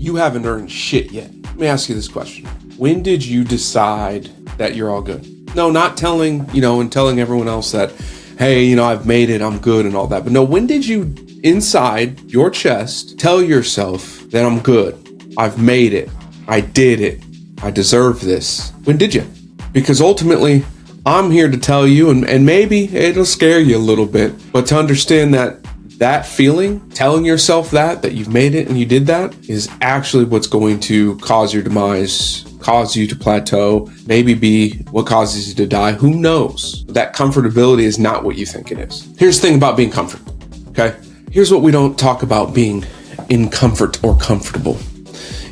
You haven't earned shit yet. Let me ask you this question. When did you decide that you're all good? No, not telling, and telling everyone else that, hey, I've made it, I'm good and all that. But no, when did you, inside your chest, tell yourself that I'm good, I've made it, I did it, I deserve this? When did you? Because ultimately, I'm here to tell you, and maybe it'll scare you a little bit, but to understand that feeling, telling yourself that you've made it and you did that, is actually what's going to cause your demise, cause you to plateau, maybe be what causes you to die. Who knows? That comfortability is not what you think it is. Here's the thing about being comfortable, okay? Here's what we don't talk about being in comfort or comfortable,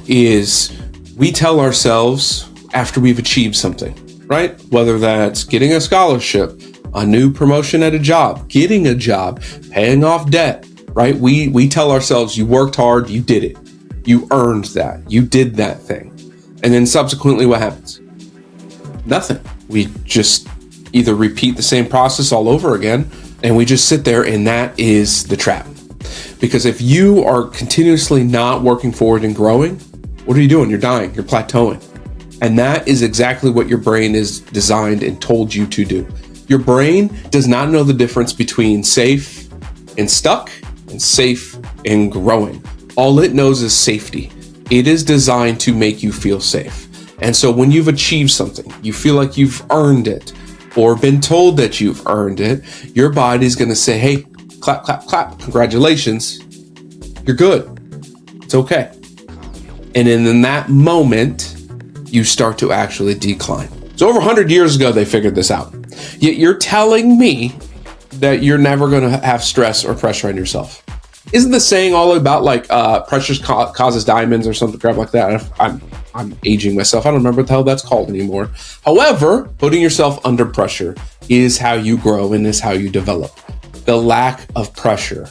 is we tell ourselves after we've achieved something, right? Whether that's getting a scholarship, a new promotion at a job, getting a job, paying off debt, right? We tell ourselves, you worked hard, you did it. You earned that. You did that thing. And then subsequently, what happens? Nothing. We just either repeat the same process all over again, and we just sit there, and that is the trap. Because if you are continuously not working forward and growing, what are you doing? You're dying. You're plateauing. And that is exactly what your brain is designed and told you to do. Your brain does not know the difference between safe and stuck and safe and growing. All it knows is safety. It is designed to make you feel safe. And so when you've achieved something, you feel like you've earned it or been told that you've earned it, your body's going to say, hey, clap, clap, clap. Congratulations. You're good. It's okay. And in that moment, you start to actually decline. So over 100 years ago, they figured this out. Yet you're telling me that you're never going to have stress or pressure on yourself. Isn't the saying all about pressure causes diamonds or something crap like that? I'm aging myself. I don't remember what the hell that's called anymore. However, putting yourself under pressure is how you grow and is how you develop. The lack of pressure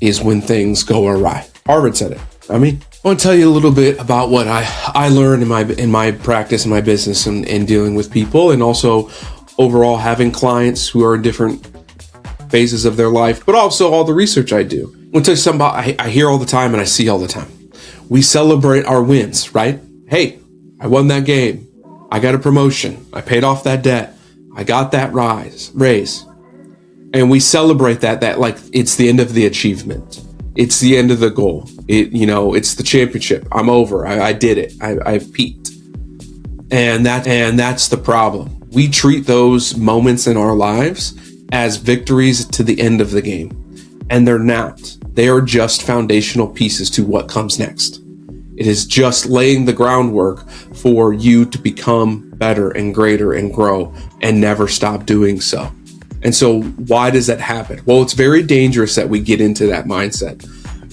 is when things go awry. Harvard said it. I want to tell you a little bit about what I learned in my practice, in my business, and dealing with people, and also overall having clients who are in different phases of their life, but also all the research I do. I'm going to tell you something about I hear all the time and I see all the time. We celebrate our wins, right? Hey, I won that game. I got a promotion. I paid off that debt. I got that raise. And we celebrate that like it's the end of the achievement. It's the end of the goal. It's the championship. I'm over. I did it. I've peaked. And that's the problem. We treat those moments in our lives as victories to the end of the game. And they're not. They are just foundational pieces to what comes next. It is just laying the groundwork for you to become better and greater and grow and never stop doing so. And so why does that happen? Well, it's very dangerous that we get into that mindset.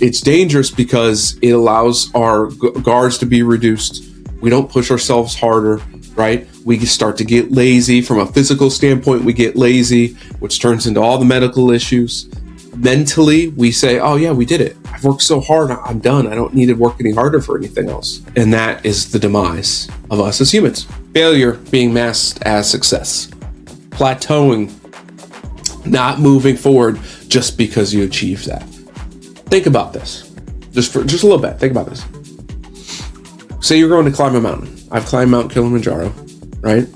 It's dangerous because it allows our guards to be reduced. We don't push ourselves harder, right? We start to get lazy. From a physical standpoint, we get lazy, which turns into all the medical issues. Mentally, we say, oh yeah, we did it. I've worked so hard, I'm done. I don't need to work any harder for anything else. And that is the demise of us as humans. Failure being masked as success. Plateauing, not moving forward just because you achieved that. Think about this. Just a little bit. Think about this. Say you're going to climb a mountain. I've climbed Mount Kilimanjaro, right?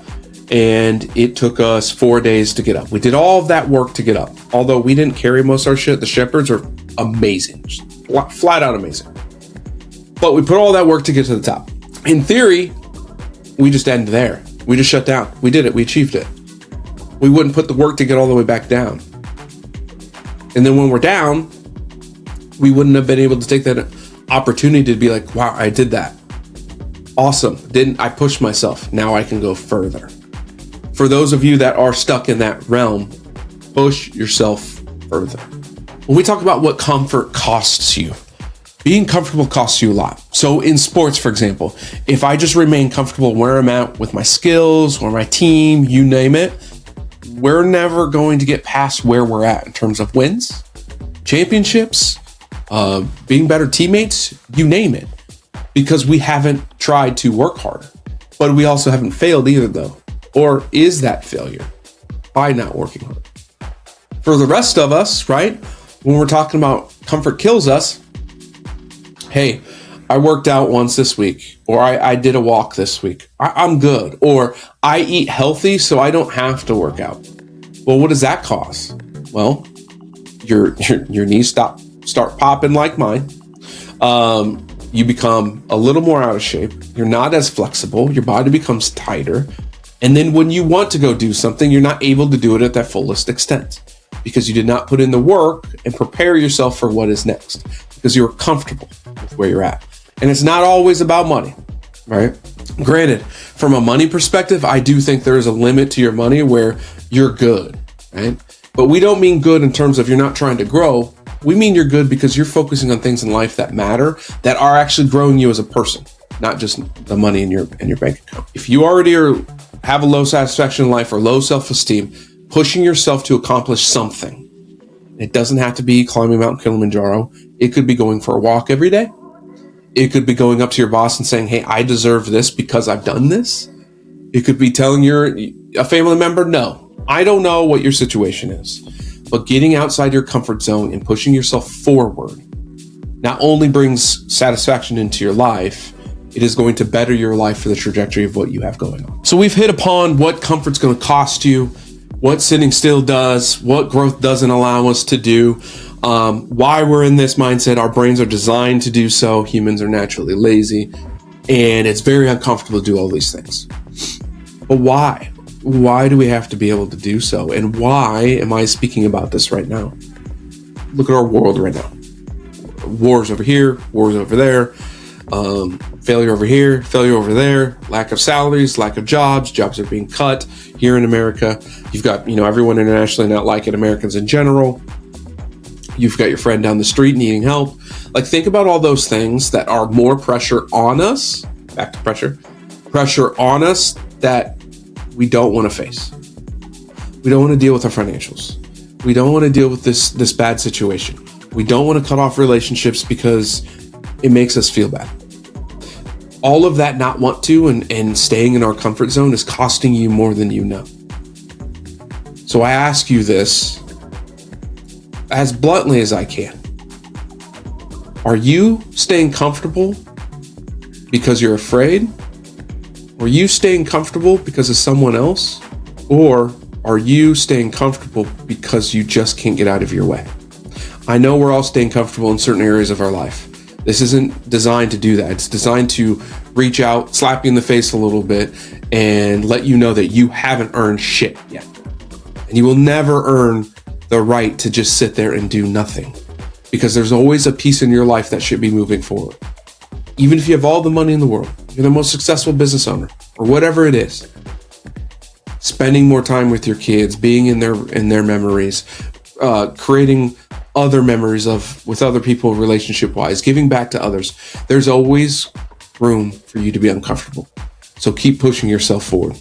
And it took us 4 days to get up. We did all of that work to get up. Although we didn't carry most of our shit, the shepherds are amazing. Just flat out amazing. But we put all that work to get to the top. In theory, we just end there. We just shut down. We did it. We achieved it. We wouldn't put the work to get all the way back down. And then when we're down, we wouldn't have been able to take that opportunity to be like, wow, I did that. Awesome. I pushed myself. Now I can go further. For those of you that are stuck in that realm, push yourself further. When we talk about what comfort costs you, being comfortable costs you a lot. So in sports, for example, if I just remain comfortable where I'm at with my skills or my team, you name it, we're never going to get past where we're at in terms of wins, championships, being better teammates, you name it, because we haven't tried to work harder. But we also haven't failed either, though. Or is that failure by not working hard? For the rest of us, right, when we're talking about comfort kills us, hey, I worked out once this week, or I did a walk this week. I'm good. Or I eat healthy so I don't have to work out. Well, what does that cause? Well, your knees start popping like mine. You become a little more out of shape. You're not as flexible. Your body becomes tighter. And then when you want to go do something, you're not able to do it at that fullest extent because you did not put in the work and prepare yourself for what is next because you were comfortable with where you're at. And it's not always about money, right? Granted, from a money perspective, I do think there is a limit to your money where you're good, right? But we don't mean good in terms of you're not trying to grow. We mean you're good because you're focusing on things in life that matter, that are actually growing you as a person, not just the money in your bank account. If you already have a low satisfaction in life or low self-esteem, pushing yourself to accomplish something. It doesn't have to be climbing Mount Kilimanjaro. It could be going for a walk every day. It could be going up to your boss and saying, hey, I deserve this because I've done this. It could be telling a family member, no, I don't know what your situation is. But getting outside your comfort zone and pushing yourself forward not only brings satisfaction into your life, it is going to better your life for the trajectory of what you have going on. So we've hit upon what comfort's going to cost you, what sitting still does, what growth doesn't allow us to do, why we're in this mindset. Our brains are designed to do so. Humans are naturally lazy, and it's very uncomfortable to do all these things. But why? Why do we have to be able to do so? And why am I speaking about this right now? Look at our world right now. Wars over here, wars over there, failure over here, failure over there, lack of salaries, lack of jobs are being cut here in America. You've got, everyone internationally not liking Americans in general. You've got your friend down the street needing help. Like, think about all those things that are more pressure on us, back to pressure on us that we don't want to face. We don't want to deal with our financials. We don't want to deal with this bad situation. We don't want to cut off relationships because it makes us feel bad. All of that not want to and staying in our comfort zone is costing you more than you know. So I ask you this as bluntly as I can. Are you staying comfortable because you're afraid? Are you staying comfortable because of someone else? Or are you staying comfortable because you just can't get out of your way? I know we're all staying comfortable in certain areas of our life. This isn't designed to do that. It's designed to reach out, slap you in the face a little bit, and let you know that you haven't earned shit yet. And you will never earn the right to just sit there and do nothing, because there's always a piece in your life that should be moving forward. Even if you have all the money in the world, you're the most successful business owner, or whatever it is, spending more time with your kids, being in their memories, creating other memories with other people relationship-wise, giving back to others. There's always room for you to be uncomfortable. So keep pushing yourself forward.